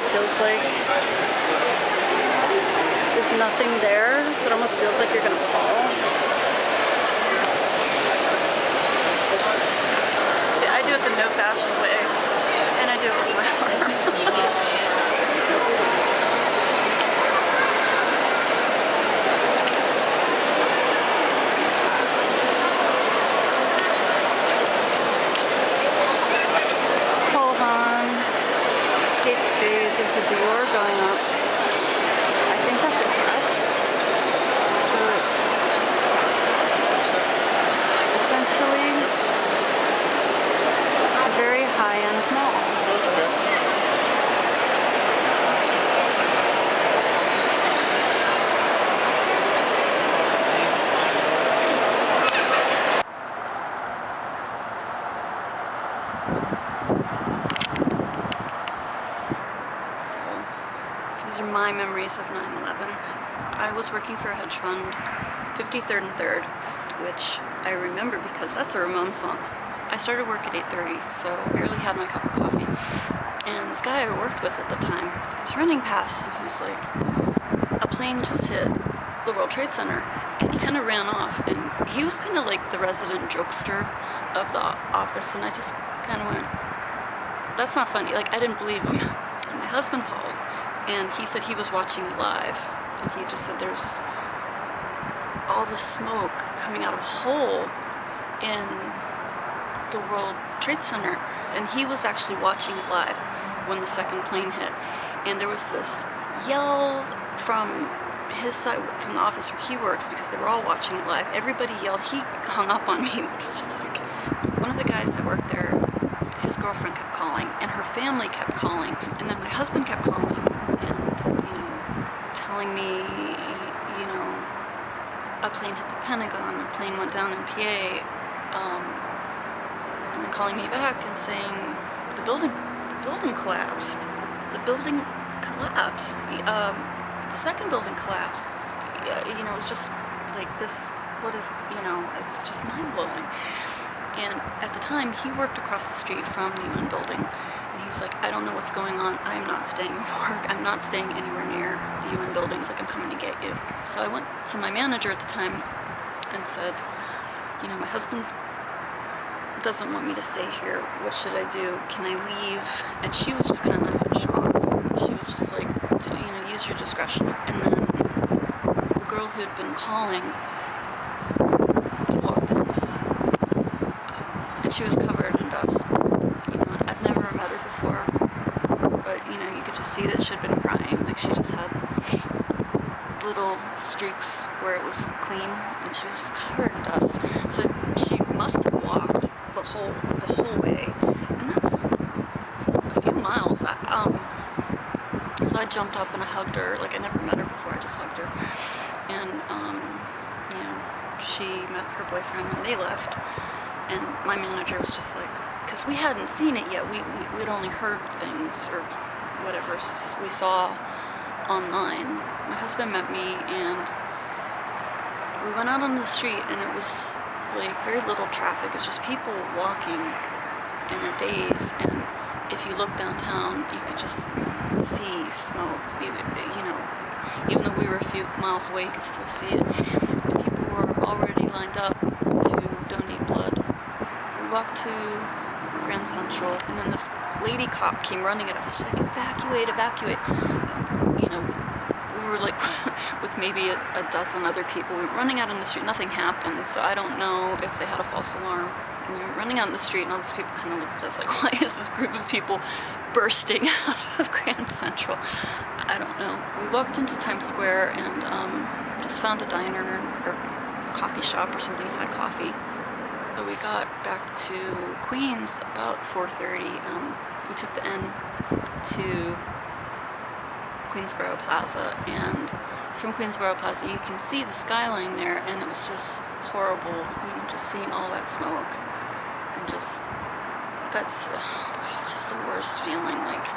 Feels like there's nothing there, so it almost feels like you're gonna fall. See, I do it the no fashion way, and I do it with my arm. There's a door going up. I think that's a test. So it's essentially a very high-end mall. These are my memories of 9/11. I was working for a hedge fund, 53rd and 3rd, which I remember because that's a Ramones song. I started work at 8:30, so I barely had my cup of coffee. And this guy I worked with at the time was running past, and he was like, a plane just hit the World Trade Center, and he kind of ran off, and he was kind of like the resident jokester of the office, and I just kind of went, that's not funny. Like, I didn't believe him. And my husband called, and he said he was watching it live, and he just said there's all this smoke coming out of a hole in the World Trade Center, and he was actually watching it live when the second plane hit, and there was this yell from his side, from the office where he works, because they were all watching it live. Everybody yelled. He hung up on me, which was just like, one of the guys that worked there, his girlfriend kept calling, and her family kept calling, and then my husband kept calling, and, you know, telling me, you know, a plane hit the Pentagon, a plane went down in PA, and then calling me back and saying the building collapsed. The building collapsed. The second building collapsed. You know, it was just like this. What is, you know? It's just mind-blowing. And at the time, he worked across the street from the UN building, and he's like, I don't know what's going on. I'm not staying at work. I'm not staying anywhere near the UN building. He's like, I'm coming to get you. So I went to my manager at the time and said, you know, my husband doesn't want me to stay here. What should I do? Can I leave? And she was just kind of in shock. use your discretion. And then the girl who had been calling walked in, and she was covered in dust. You know, I'd never met her before, but you know, you could just see that she'd been crying. Like, she just had little streaks where it was clean, and she was just covered in dust. So she must have walked the whole way, and that's a few miles. So I jumped up and I hugged her. Like, I never met her before. I just hugged her, and you know, she met her boyfriend, and they left. And my manager was just like, because we hadn't seen it yet. We'd only heard things or whatever we saw online. My husband met me, and we went out on the street, and it was like very little traffic. It was just people walking in a daze, and if you look downtown, you could just see smoke. You know, even though we were a few miles away, you could still see it. And people were already lined up to donate blood. We walked to Grand Central, and then this lady cop came running at us. She's like, evacuate, evacuate. And, you know, we were like with maybe a dozen other people. We were running out on the street. Nothing happened, so I don't know if they had a false alarm. And we were running out in the street, and all these people kind of looked at us like, why is this group of people bursting out of Grand Central? I don't know. We walked into Times Square and just found a diner or a coffee shop or something that had coffee. So we got back to Queens about 4:30. We took the N to Queensboro Plaza, and from Queensboro Plaza you can see the skyline there, and it was just horrible, you know, just seeing all that smoke, and just, that's, oh God, just the worst feeling. Like,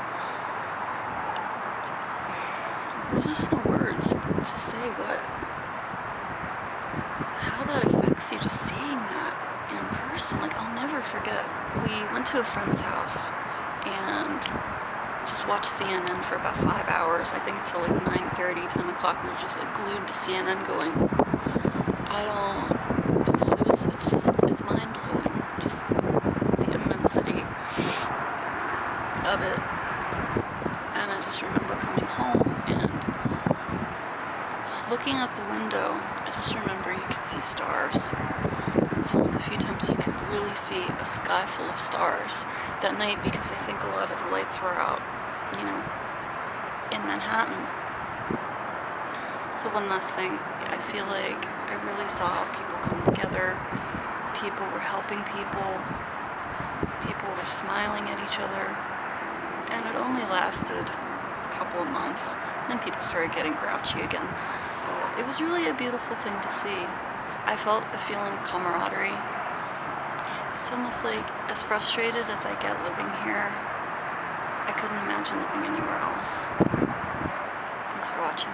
there's just no words to say how that affects you, just seeing that in person. Like, I'll never forget. We went to a friend's house and just watched CNN for about 5 hours. I think until like 9:30, 10 o'clock. We were just like glued to CNN going, it's mind-blowing, just the immensity of it. And I just remember coming home and looking out the window. I just remember you could see stars. It's one of the few times you could really see a sky full of stars that night, because I think a lot of the lights were out, you know, in Manhattan. So one last thing, I feel like I really saw people come together. People were helping people. People were smiling at each other. And it only lasted a couple of months. Then people started getting grouchy again. But it was really a beautiful thing to see. I felt a feeling of camaraderie. It's almost like, as frustrated as I get living here, I couldn't imagine living anywhere else. Thanks for watching.